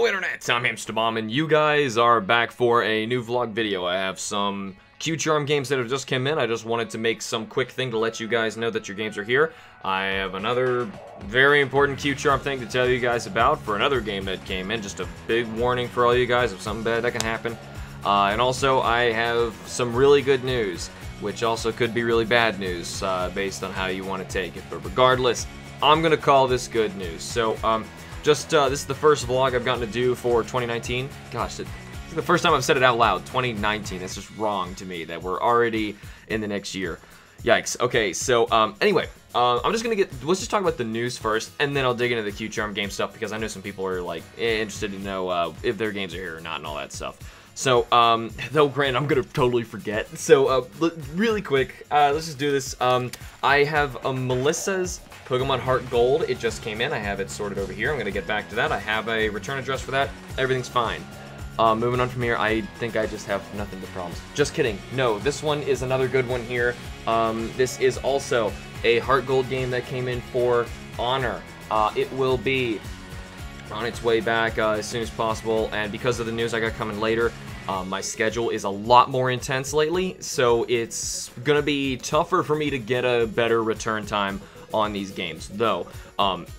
Hello Internet, I'm HamsterBomb, and you guys are back for a new vlog video. I have some Q-Charm games that have just come in. I just wanted to make some quick thing to let you guys know that your games are here. I have another very important Q-Charm thing to tell you guys about for another game that came in. Just a big warning for all you guys of something bad that can happen. And also, I have some really good news, which also could be really bad news, based on how you want to take it. But regardless, I'm going to call this good news. So, this is the first vlog I've gotten to do for 2019. Gosh, it's the first time I've said it out loud. 2019. It's just wrong to me that we're already in the next year. Yikes. Okay, so anyway, I'm just gonna let's just talk about the news first, and then I'll dig into the Q-Charm game stuff because I know some people are like interested to know if their games are here or not and all that stuff. So, though granted, I'm gonna totally forget. So, really quick, let's just do this. I have Melissa's Pokemon Heart Gold. It just came in. I have it sorted over here. I'm gonna get back to that. I have a return address for that. Everything's fine. Moving on from here, I think I just have nothing but problems. Just kidding. No, this one is another good one here. This is also a Heart Gold game that came in for Honor. It will be on its way back as soon as possible, and because of the news I got coming later, my schedule is a lot more intense lately, so it's gonna be tougher for me to get a better return time on these games. Though,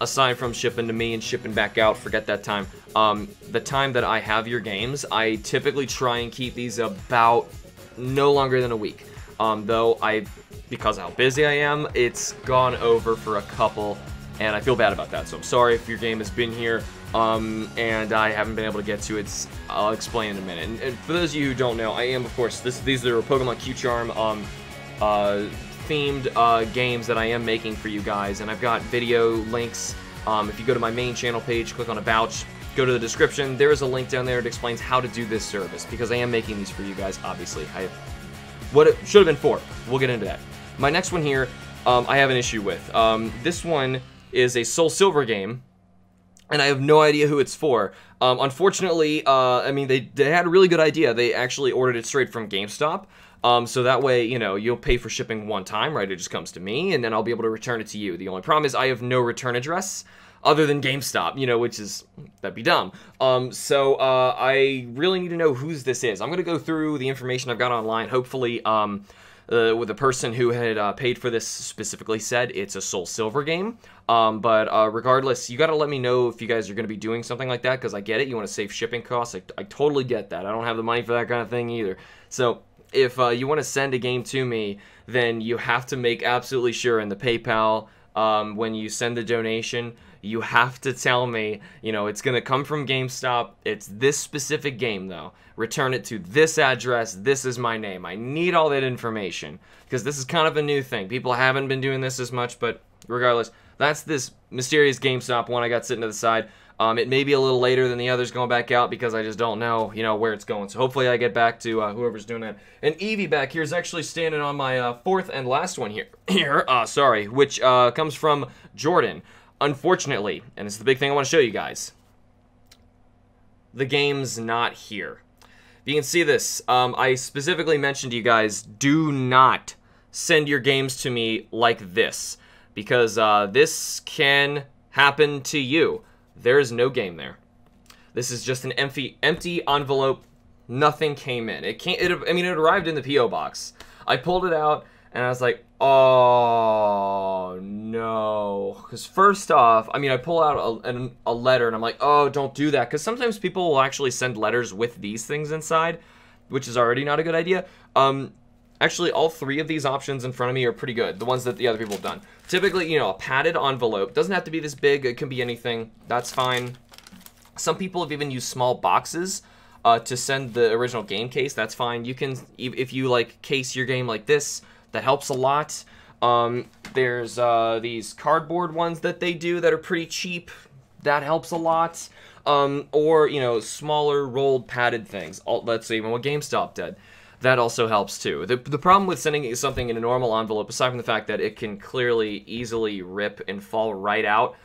aside from shipping to me and shipping back out, forget that time. The time that I have your games, I typically try and keep these about no longer than a week. Though because of how busy I am, it's gone over for a couple, and I feel bad about that. So I'm sorry if your game has been here, and I haven't been able to get to it. I'll explain in a minute. And for those of you who don't know, I am, of course, these are Pokemon Q-Charm, themed games that I am making for you guys, and I've got video links. If you go to my main channel page, click on About, go to the description, there is a link down there that explains how to do this service, because I am making these for you guys, obviously. What it should have been for. We'll get into that. My next one here, I have an issue with. This one is a Soul Silver game, and I have no idea who it's for. Unfortunately, I mean, they had a really good idea. They actually ordered it straight from GameStop. So that way, you know, you'll pay for shipping one time, right? It just comes to me, and then I'll be able to return it to you. The only problem is I have no return address other than GameStop, you know, that'd be dumb. So I really need to know whose this is. I'm going to go through the information I've got online. Hopefully, with the person who had paid for this specifically said it's a Soul Silver game. But regardless, you got to let me know if you guys are going to be doing something like that, because I get it. You want to save shipping costs. I totally get that. I don't have the money for that kind of thing either. So if you want to send a game to me, then you have to make absolutely sure in the PayPal, when you send the donation, you have to tell me, you know, it's going to come from GameStop. It's this specific game, though. Return it to this address. This is my name. I need all that information, because this is kind of a new thing. People haven't been doing this as much, but regardless, that's this mysterious GameStop one I got sitting to the side. It may be a little later than the others going back out because I just don't know, you know, where it's going. So hopefully I get back to whoever's doing that. And Evie back here is actually standing on my fourth and last one here. Sorry, which comes from Jordan. Unfortunately, and it's the big thing I want to show you guys, the game's not here. If you can see this, I specifically mentioned to you guys, do not send your games to me like this, because this can happen to you. There is no game there. This is just an empty envelope. Nothing came in. I mean, it arrived in the P.O. box. I pulled it out, and I was like, oh, no. Because first off, I mean, I pull out a letter, and I'm like, oh, don't do that. Because sometimes people will actually send letters with these things inside, which is already not a good idea. Actually, all three of these options in front of me are pretty good, the ones that the other people have done. Typically, you know, a padded envelope. Doesn't have to be this big. It can be anything. That's fine. Some people have even used small boxes to send the original game case. That's fine. You can, if you, like, case your game like this, that helps a lot. There's these cardboard ones that they do that are pretty cheap. That helps a lot. Or, you know, smaller rolled padded things. Let's see, even what GameStop did. That also helps too. The problem with sending something in a normal envelope, aside from the fact that it can clearly easily rip and fall right out,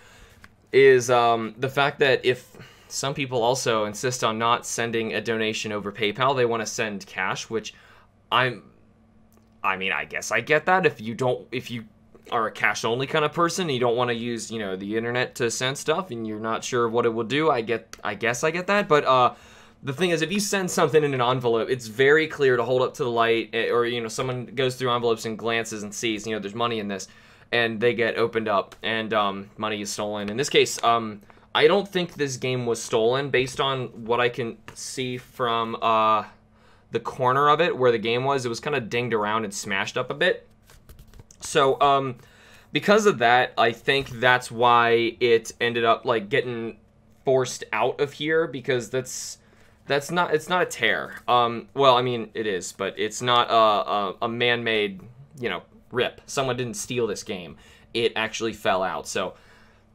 is the fact that if some people also insist on not sending a donation over PayPal, they want to send cash, which I mean, I guess I get that. If you are a cash-only kind of person, and you don't want to use, you know, the internet to send stuff, and you're not sure what it will do, I guess I get that, but, the thing is, if you send something in an envelope, it's very clear to hold up to the light, or, you know, someone goes through envelopes and glances and sees, you know, there's money in this, and they get opened up, and, money is stolen. In this case, I don't think this game was stolen, based on what I can see from, the corner of it, where the game was. It was kind of dinged around and smashed up a bit. So, because of that, I think that's why it ended up, like, getting forced out of here, because it's not a tear. Well, I mean, it is, but it's not a man-made, you know, rip. Someone didn't steal this game. It actually fell out. So,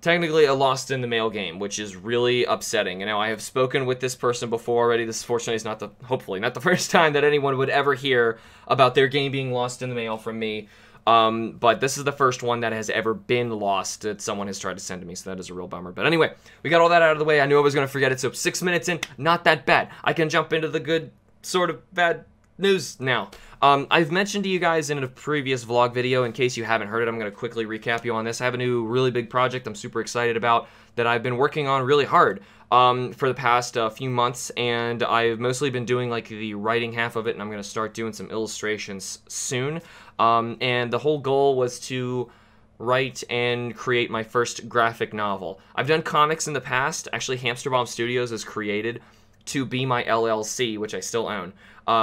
technically a lost in the mail game, which is really upsetting. You know, I have spoken with this person before already. This, fortunately, is hopefully not the first time that anyone would ever hear about their game being lost in the mail from me. But this is the first one that has ever been lost that someone has tried to send to me, so that is a real bummer. But anyway, we got all that out of the way. I knew I was going to forget it, so 6 minutes in, not that bad. I can jump into the good, sort of bad news now. I've mentioned to you guys in a previous vlog video, in case you haven't heard it, I'm going to quickly recap you on this. I have a new really big project I'm super excited about that I've been working on really hard for the past few months, and I've mostly been doing like the writing half of it, and I'm going to start doing some illustrations soon. And the whole goal was to write and create my first graphic novel. I've done comics in the past. Actually, HamsterBomb Studios is created to be my LLC, which I still own,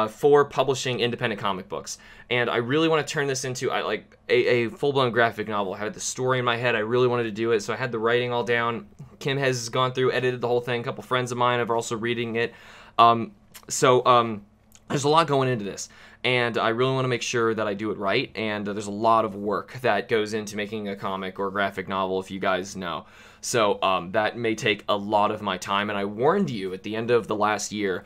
for publishing independent comic books. And I really want to turn this into like a full-blown graphic novel. I had the story in my head. I really wanted to do it, so I had the writing all down. Kim has gone through, edited the whole thing. A couple friends of mine are also reading it. There's a lot going into this, and I really want to make sure that I do it right, and there's a lot of work that goes into making a comic or graphic novel, if you guys know. So that may take a lot of my time, and I warned you at the end of the last year,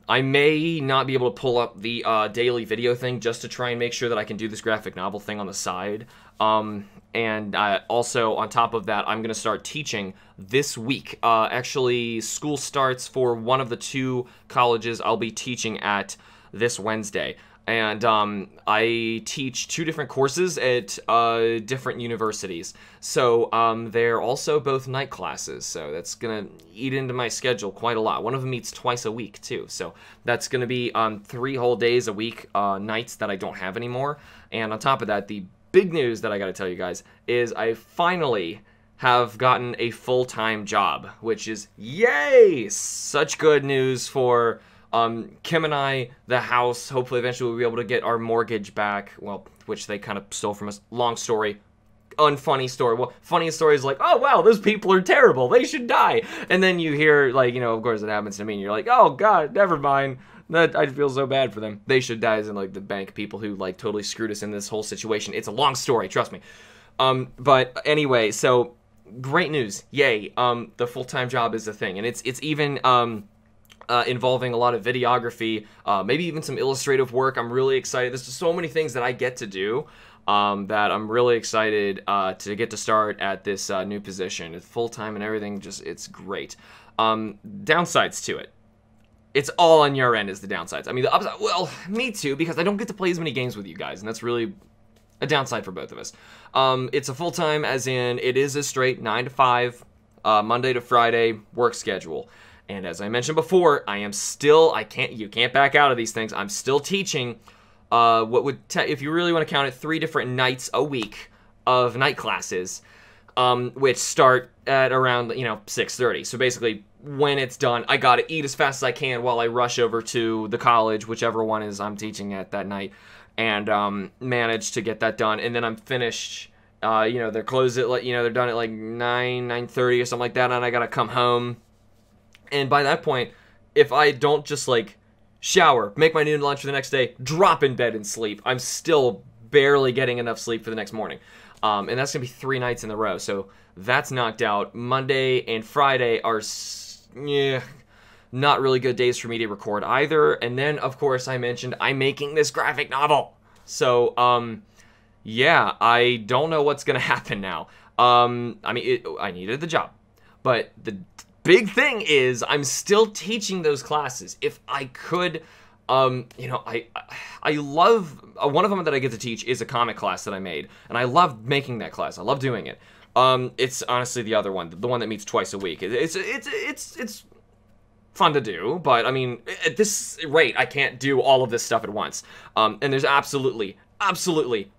I may not be able to pull up the daily video thing just to try and make sure that I can do this graphic novel thing on the side. And also, on top of that, I'm going to start teaching this week. Actually, school starts for one of the two colleges I'll be teaching at this Wednesday. And I teach 2 different courses at different universities. So they're also both night classes. So that's going to eat into my schedule quite a lot. One of them meets twice a week, too. So that's going to be 3 whole days a week, nights that I don't have anymore. And on top of that, the big news that I got to tell you guys is I finally have gotten a full-time job, which is, yay! Such good news for Kim and I, the house. Hopefully eventually we'll be able to get our mortgage back, well, which they kind of stole from us. Long story. Unfunny story. Well, funniest story is like, oh, wow, those people are terrible. They should die. And then you hear, like, you know, of course it happens to me, and you're like, oh, God, never mind. I feel so bad for them. They should die, as in, like, the bank people who, like, totally screwed us in this whole situation. It's a long story, trust me. But anyway, so, great news. Yay. The full-time job is a thing. And it's even, involving a lot of videography, maybe even some illustrative work. I'm really excited. There's just so many things that I get to do that I'm really excited to get to start at this new position. It's full-time and everything, it's great. Downsides to it. It's all on your end is the downsides. I mean, the upside, well, me too, because I don't get to play as many games with you guys, and that's really a downside for both of us. It's a full-time, as in, it is a straight 9 to 5, Monday to Friday work schedule. And as I mentioned before, I am still, you can't back out of these things. I'm still teaching what would, if you really want to count it, 3 different nights a week of night classes, which start at around, 6:30. So basically, when it's done, I gotta eat as fast as I can while I rush over to the college, whichever one is I'm teaching at that night, and manage to get that done. And then I'm finished. They're closed at, they're done at like 9:30 or something like that, and I gotta come home. And by that point, if I don't just, like, shower, make my noon lunch for the next day, drop in bed and sleep, I'm still barely getting enough sleep for the next morning. And that's going to be 3 nights in a row. So that's knocked out. Monday and Friday are, not really good days for me to record either. And then, of course, I mentioned I'm making this graphic novel. So, I don't know what's going to happen now. I needed the job. But the big thing is I'm still teaching those classes. If I could You know, I love, one of them that I get to teach is a comic class that I made, and I love making that class. I love doing it. It's honestly the other one, the one that meets twice a week. It's fun to do, but I mean, at this rate, I can't do all of this stuff at once. And there's absolutely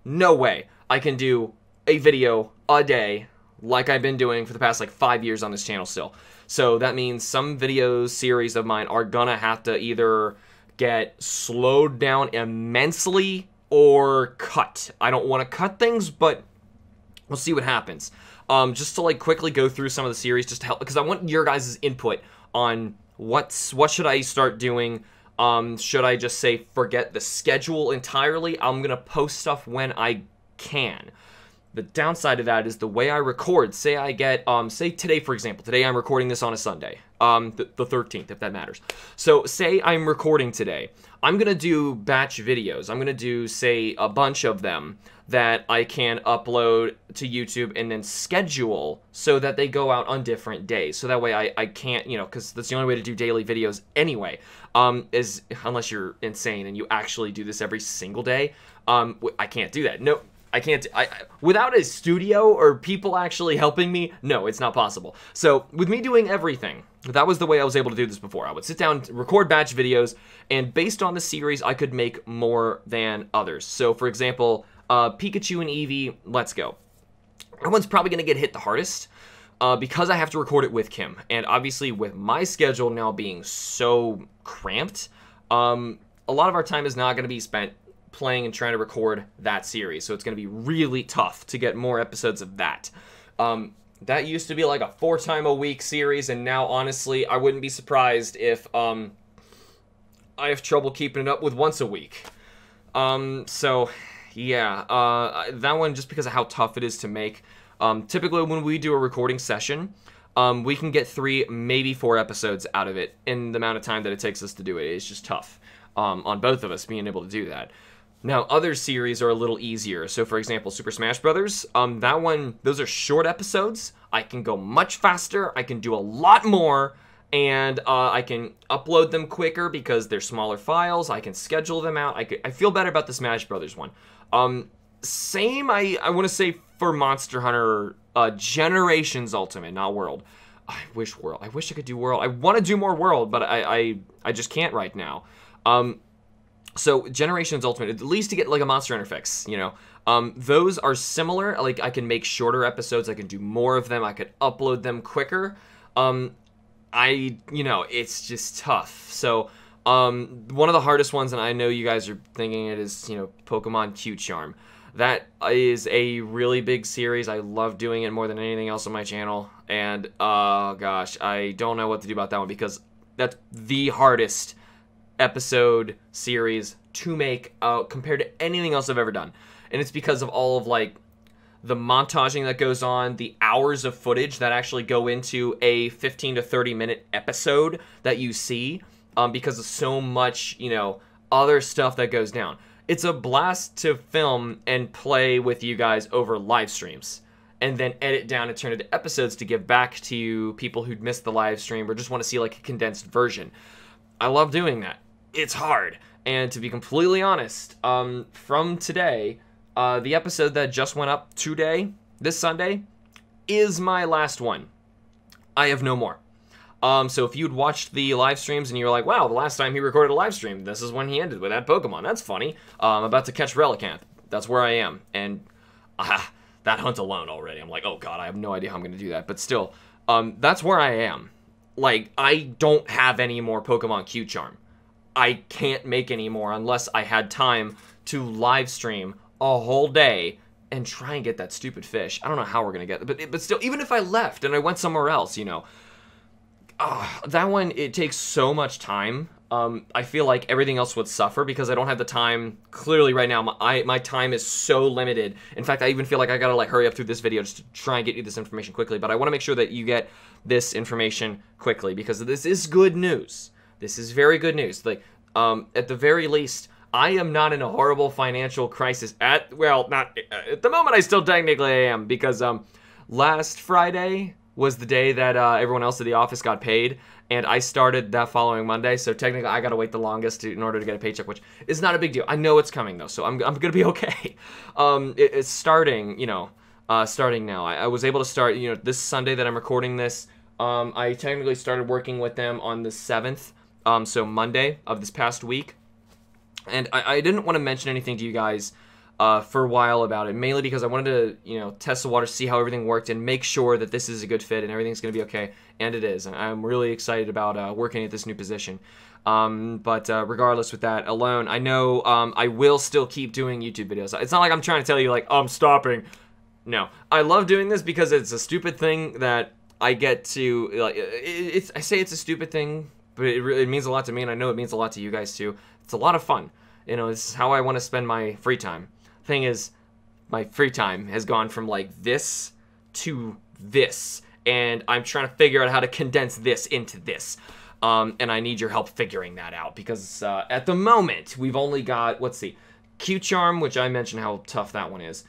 no way I can do a video a day like I've been doing for the past like 5 years on this channel still. So that means some video series of mine are gonna have to either get slowed down immensely or cut. I don't want to cut things, but we'll see what happens. Just to like quickly go through some of the series, just to help, because I want your guys' input on what should I start doing. Should I just say forget the schedule entirely? I'm gonna post stuff when I can. The downside of that is the way I record. Say I get, say today, for example. Today I'm recording this on a Sunday, the 13th, if that matters. So say I'm recording today. I'm going to do batch videos. I'm going to do, say, a bunch of them that I can upload to YouTube and then schedule so that they go out on different days. So that way I can't, you know, because that's the only way to do daily videos anyway, is unless you're insane and you actually do this every single day. I can't do that. No. I can't, without a studio or people actually helping me, no, it's not possible. So, with me doing everything, that was the way I was able to do this before. I would sit down, record batch videos, and based on the series, I could make more than others. So, for example, Pikachu and Eevee, let's go. That one's probably going to get hit the hardest, because I have to record it with Kim. And obviously, with my schedule now being so cramped, a lot of our time is not going to be spent playing and trying to record that series, so it's going to be really tough to get more episodes of that. That used to be like a 4-time-a-week series, and now, honestly, I wouldn't be surprised if I have trouble keeping it up with once a week. So, yeah, that one, just because of how tough it is to make. Typically, when we do a recording session, we can get 3, maybe 4 episodes out of it in the amount of time that it takes us to do it. It's just tough on both of us being able to do that. Now, other series are a little easier. So, for example, Super Smash Brothers, that one, those are short episodes. I can go much faster. I can do a lot more, and I can upload them quicker because they're smaller files. I can schedule them out. I feel better about the Smash Brothers one. Same, I want to say, for Monster Hunter Generations Ultimate, not World. I wish World. I wish I could do World. I want to do more World, but I just can't right now. So, Generations Ultimate, at least to get, like, a Monster Hunter fix, you know. Those are similar. Like, I can make shorter episodes. I can do more of them. I could upload them quicker. You know, it's just tough. So, one of the hardest ones, and I know you guys are thinking it is, you know, Pokemon Q-Charm. That is a really big series. I love doing it more than anything else on my channel. And, oh, gosh, I don't know what to do about that one because that's the hardest episode series to make compared to anything else I've ever done. And it's because of all of, like, the montaging that goes on, the hours of footage that actually go into a 15 to 30 minute episode that you see, because of so much, you know, other stuff that goes down. It's a blast to film and play with you guys over live streams, and then edit down and turn it into episodes to give back to people who'd missed the live stream or just want to see, like, a condensed version. I love doing that. It's hard. And to be completely honest, from today, the episode that just went up today, this Sunday, is my last one. I have no more. So if you'd watched the live streams and you're like, wow, the last time he recorded a live stream, this is when he ended with that Pokemon. That's funny. I'm about to catch Relicanth. That's where I am. And that hunt alone already, I'm like, oh god, I have no idea how I'm going to do that. But still, that's where I am. Like, I don't have any more Pokemon Q-Charm. I can't make any more unless I had time to live stream a whole day and try and get that stupid fish. I don't know how we're going to get it, but still, even if I left and I went somewhere else, you know, that one, it takes so much time. I feel like everything else would suffer because I don't have the time. Clearly right now, my time is so limited. In fact, I even feel like I gotta, like, hurry up through this video just to try and get you this information quickly, but I want to make sure that you get this information quickly because this is good news. This is very good news. Like, at the very least, I am not in a horrible financial crisis not at the moment. I still technically am because last Friday was the day that everyone else at the office got paid, and I started that following Monday, so technically I gotta wait the longest in order to get a paycheck, which is not a big deal. I know it's coming, though, so I'm gonna be okay. It's starting, you know, starting now. I was able to start, you know, this Sunday that I'm recording this. I technically started working with them on the 7th, so Monday of this past week, and I didn't want to mention anything to you guys for a while about it, mainly because I wanted to, you know, test the water, see how everything worked, and make sure that this is a good fit and everything's going to be okay, and it is. And I'm really excited about working at this new position. But regardless with that alone, I know I will still keep doing YouTube videos. It's not like I'm trying to tell you, like, I'm stopping. No. I love doing this because it's a stupid thing that I get to, like, I say it's a stupid thing, but it means a lot to me, and I know it means a lot to you guys too. It's a lot of fun. You know, it's how I want to spend my free time. Thing is, my free time has gone from like this to this, and I'm trying to figure out how to condense this into this, and I need your help figuring that out, because at the moment we've only got, let's see, Q-Charm, which I mentioned how tough that one is.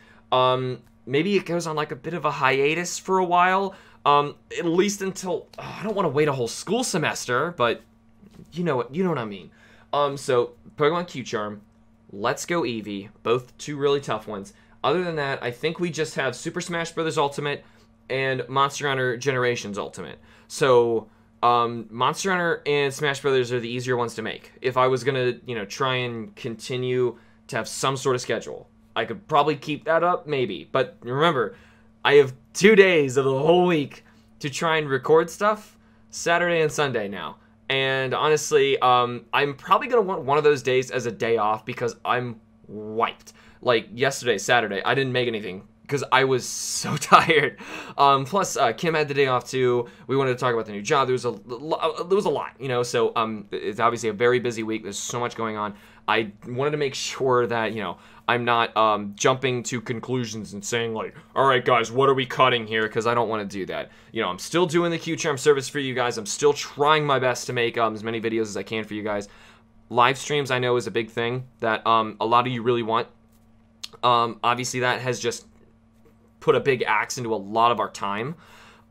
Maybe it goes on like a bit of a hiatus for a while, at least until, I don't want to wait a whole school semester, but you know what I mean. So Pokemon Q-Charm, Let's Go Eevee, both two really tough ones. Other than that, I think we just have Super Smash Bros. Ultimate and Monster Hunter Generations Ultimate. So, Monster Hunter and Smash Bros. Are the easier ones to make. If I was gonna, you know, try and continue to have some sort of schedule, I could probably keep that up, maybe. But remember, I have 2 days of the whole week to try and record stuff, Saturday and Sunday now. And honestly, I'm probably going to want one of those days as a day off because I'm wiped. Like yesterday, Saturday, I didn't make anything because I was so tired. Plus, Kim had the day off too. We wanted to talk about the new job. There was a lot, you know, so it's obviously a very busy week. There's so much going on. I wanted to make sure that, you know, I'm not jumping to conclusions and saying like, all right, guys, what are we cutting here? Because I don't want to do that. You know, I'm still doing the Q-Charm service for you guys. I'm still trying my best to make as many videos as I can for you guys. Live streams, I know, is a big thing that a lot of you really want. Obviously, that has just put a big axe into a lot of our time.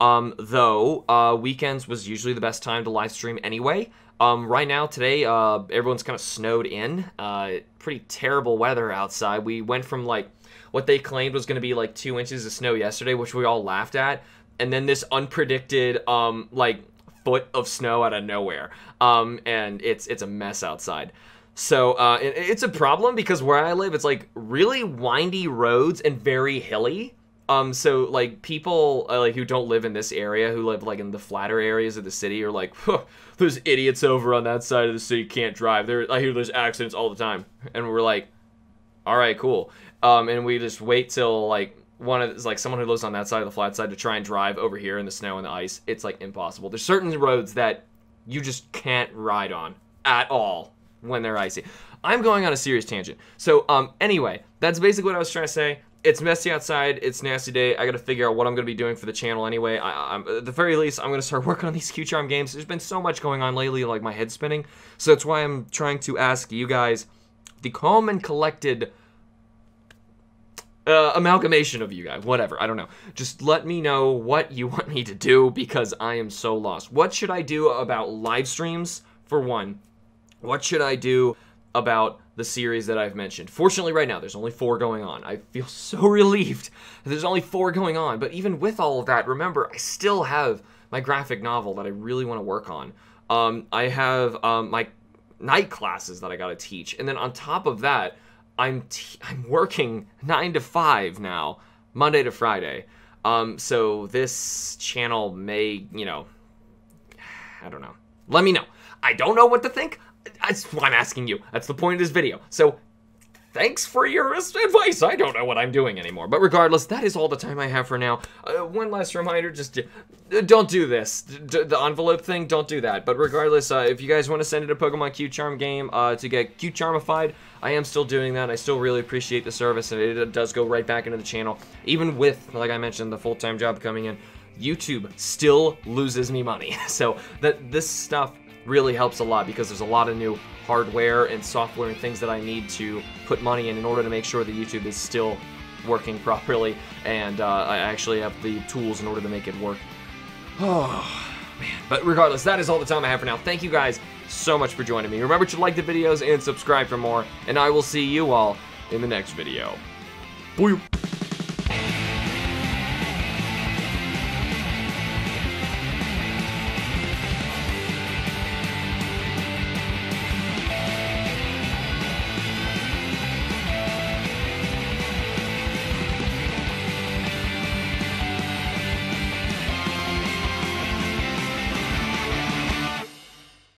Though, weekends was usually the best time to live stream anyway. Right now, today, everyone's kind of snowed in. Pretty terrible weather outside. We went from, like, what they claimed was going to be, like, 2 inches of snow yesterday, which we all laughed at, and then this unpredicted, like, foot of snow out of nowhere. And it's a mess outside. So, it's a problem because where I live, it's, like, really windy roads and very hilly. So, like, people, like, who don't live in this area, who live, like, in the flatter areas of the city are like, huh, those idiots over on that side of the city can't drive. I hear there's accidents all the time. And we're like, all right, cool. And we just wait till, like, someone who lives on that side of the flat side to try and drive over here in the snow and the ice. It's, like, impossible. There's certain roads that you just can't ride on at all when they're icy. I'm going on a serious tangent. So, anyway, that's basically what I was trying to say. It's messy outside. It's a nasty day. I got to figure out what I'm going to be doing for the channel anyway. At the very least, I'm going to start working on these Q-Charm games. There's been so much going on lately, like my head's spinning. So that's why I'm trying to ask you guys, the calm and collected amalgamation of you guys. Whatever. I don't know. Just let me know what you want me to do because I am so lost. What should I do about live streams, for one? What should I do about the series that I've mentioned? Fortunately, right now, there's only 4 going on. I feel so relieved that there's only 4 going on. But even with all of that, remember, I still have my graphic novel that I really want to work on. I have my night classes that I got to teach. And then on top of that, I'm working 9 to 5 now, Monday to Friday. So this channel may, you know, I don't know. Let me know. I don't know what to think. That's why I'm asking you. That's the point of this video. So, thanks for your advice. I don't know what I'm doing anymore. But regardless, that is all the time I have for now. One last reminder, just don't do this. The envelope thing, don't do that. But regardless, if you guys want to send it a Pokemon Q-Charm game to get Q-Charmified, I am still doing that. I still really appreciate the service, and it does go right back into the channel. Even with, like I mentioned, the full-time job coming in, YouTube still loses me money. So, this stuff really helps a lot because there's a lot of new hardware and software and things that I need to put money in order to make sure that YouTube is still working properly, and I actually have the tools in order to make it work. Oh, man. But regardless, that is all the time I have for now. Thank you guys so much for joining me. Remember to like the videos and subscribe for more, and I will see you all in the next video. Bye.